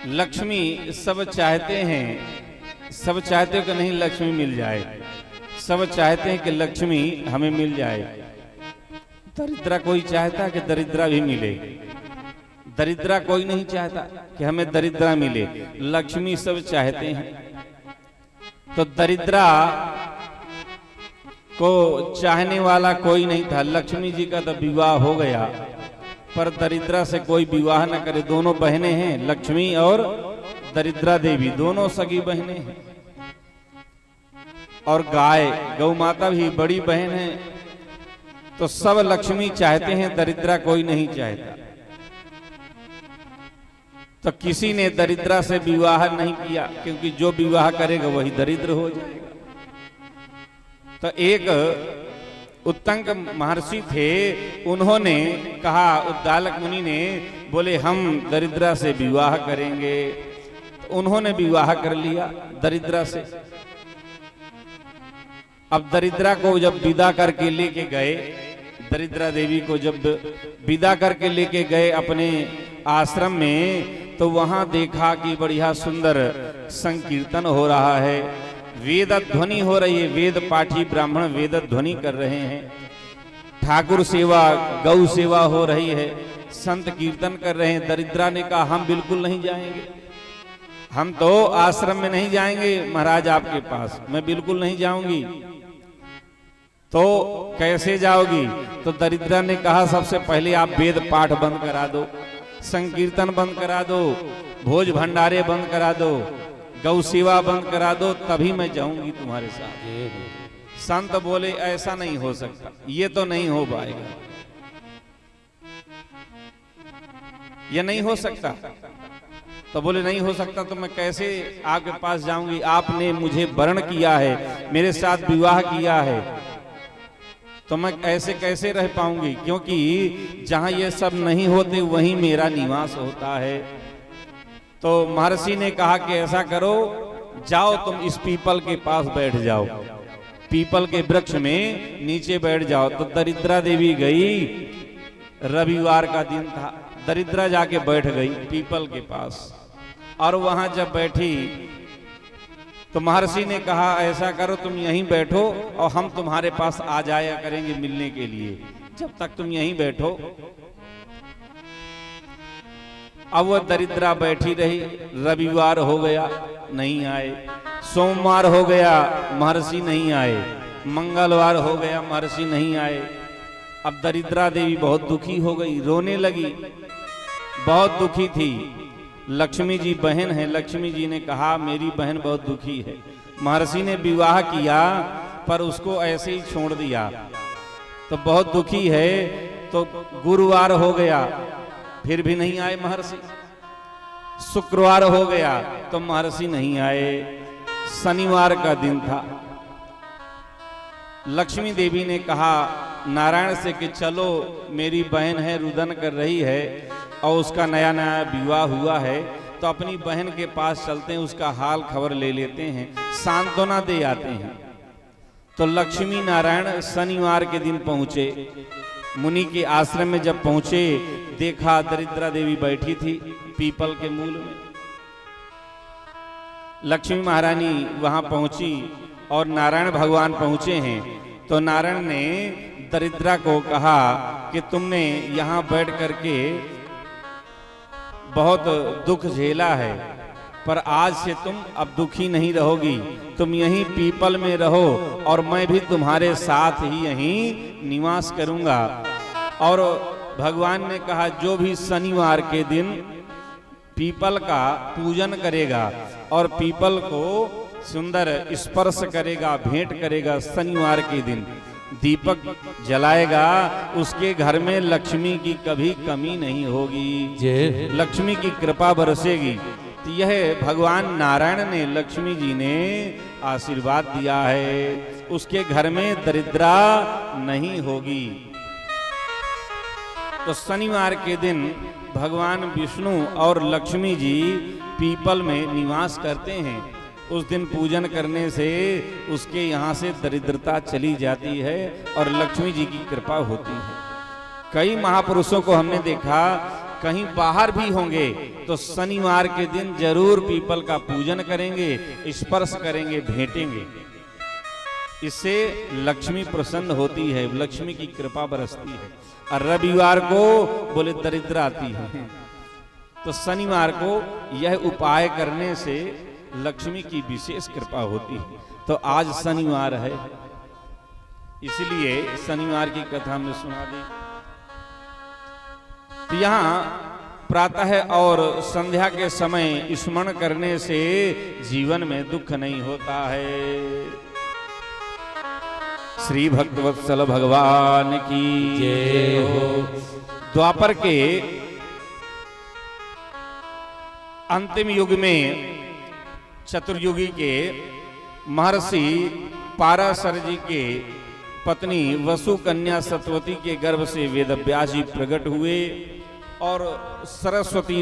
लक्ष्मी सब चाहते हैं, सब चाहते हो कि नहीं लक्ष्मी मिल जाए, सब चाहते हैं कि लक्ष्मी हमें मिल जाए। दरिद्रा कोई चाहता कि दरिद्रा भी मिले? दरिद्रा कोई नहीं चाहता कि हमें दरिद्रा मिले, लक्ष्मी सब चाहते हैं। तो दरिद्रा को चाहने वाला कोई नहीं था। लक्ष्मी जी का तो विवाह हो गया, पर दरिद्रा से कोई विवाह न करे। दोनों बहनें हैं, लक्ष्मी और दरिद्रा देवी, दोनों सगी बहनें हैं। और गाय गौ माता भी बड़ी बहन है। तो सब लक्ष्मी चाहते हैं, दरिद्रा कोई नहीं चाहता। तो किसी ने दरिद्रा से विवाह नहीं किया, क्योंकि जो विवाह करेगा वही दरिद्र हो जाएगा। तो एक उत्तंक महर्षि थे, उन्होंने कहा, उद्दालक मुनि ने बोले हम दरिद्रा से विवाह करेंगे। तो उन्होंने विवाह कर लिया दरिद्रा से। अब दरिद्रा को जब विदा करके लेके गए, दरिद्रा देवी को जब विदा करके लेके गए अपने आश्रम में, तो वहां देखा कि बढ़िया सुंदर संकीर्तन हो रहा है, वेद ध्वनि हो रही है, वेद पाठी ब्राह्मण वेद ध्वनि कर रहे हैं, ठाकुर सेवा गौ सेवा हो रही है, संत कीर्तन कर रहे हैं। दरिद्रा ने कहा हम बिल्कुल नहीं जाएंगे, हम तो आश्रम में नहीं जाएंगे महाराज आपके पास, मैं बिल्कुल नहीं जाऊंगी। तो कैसे जाओगी? तो दरिद्रा ने कहा सबसे पहले आप वेद पाठ बंद करा दो, संकीर्तन बंद करा दो, भोज भंडारे बंद करा दो, गौ सेवा बंद करा दो, तभी मैं जाऊंगी तुम्हारे साथ। संत बोले ऐसा नहीं हो सकता, ये तो नहीं हो पाएगा, ये नहीं हो सकता। तो बोले नहीं हो सकता तो मैं कैसे आपके पास जाऊंगी? आपने मुझे वर्ण किया है, मेरे साथ विवाह किया है, तो मैं ऐसे कैसे रह पाऊंगी? क्योंकि जहां ये सब नहीं होते वहीं मेरा निवास होता है। तो महर्षि ने कहा कि ऐसा करो, जाओ तुम इस पीपल के पास बैठ जाओ, पीपल के वृक्ष में नीचे बैठ जाओ। तो दरिद्रा देवी गई, रविवार का दिन था, दरिद्रा जाके बैठ गई पीपल के पास। और वहां जब बैठी तो महर्षि ने कहा ऐसा करो तुम यहीं बैठो और हम तुम्हारे पास आ जाया करेंगे मिलने के लिए, जब तक तुम यहीं बैठो। अब वह दरिद्रा बैठी रही, रविवार हो गया नहीं आए, सोमवार हो गया महर्षि नहीं आए, मंगलवार हो गया महर्षि नहीं आए। अब दरिद्रा देवी बहुत दुखी हो गई, रोने लगी, बहुत दुखी थी। लक्ष्मी जी बहन है, लक्ष्मी जी ने कहा मेरी बहन बहुत दुखी है, महर्षि ने विवाह किया पर उसको ऐसे ही छोड़ दिया, तो बहुत दुखी है। तो गुरुवार हो गया फिर भी नहीं आए महर्षि, शुक्रवार हो गया तो महर्षि नहीं आए, शनिवार का दिन था। लक्ष्मी देवी ने कहा नारायण से कि चलो मेरी बहन है, रुदन कर रही है और उसका नया नया विवाह हुआ है, तो अपनी बहन के पास चलते हैं, उसका हाल खबर ले लेते हैं, सांत्वना दे आते हैं। तो लक्ष्मी नारायण शनिवार के दिन पहुंचे, मुनि के आश्रम में जब पहुंचे देखा दरिद्रा देवी बैठी थी पीपल के मूल में। लक्ष्मी महारानी वहां पहुंची और नारायण भगवान पहुंचे हैं। तो नारायण ने दरिद्रा को कहा कि तुमने यहाँ बैठ करके बहुत दुख झेला है, पर आज से तुम अब दुखी नहीं रहोगी, तुम यहीं पीपल में रहो और मैं भी तुम्हारे साथ ही यहीं निवास करूंगा। और भगवान ने कहा जो भी शनिवार के दिन पीपल का पूजन करेगा और पीपल को सुंदर स्पर्श करेगा, भेंट करेगा, शनिवार के दिन दीपक जलाएगा, उसके घर में लक्ष्मी की कभी कमी नहीं होगी, लक्ष्मी की कृपा बरसेगी। तो यह भगवान नारायण ने, लक्ष्मी जी ने आशीर्वाद दिया है, उसके घर में दरिद्रा नहीं होगी। तो शनिवार के दिन भगवान विष्णु और लक्ष्मी जी पीपल में निवास करते हैं। उस दिन पूजन करने से उसके यहाँ से दरिद्रता चली जाती है और लक्ष्मी जी की कृपा होती है। कई महापुरुषों को हमने देखा कहीं बाहर भी होंगे तो शनिवार के दिन जरूर पीपल का पूजन करेंगे, स्पर्श करेंगे, भेंटेंगे। इससे लक्ष्मी प्रसन्न होती है, लक्ष्मी की कृपा बरसती है। और रविवार को बोले दरिद्र आती है, तो शनिवार को यह उपाय करने से लक्ष्मी की विशेष कृपा होती है। तो आज शनिवार है, इसलिए शनिवार की कथा हमने सुना दी। तो यहाँ प्रातः और संध्या के समय स्मरण करने से जीवन में दुख नहीं होता है। श्री भक्तवत्सल भगवान की जय हो। द्वापर के अंतिम युग में चतुर्युगी के महर्षि पाराशर जी के पत्नी वसु कन्या सतवती के गर्भ से वेदव्यास जी प्रकट हुए और सरस्वती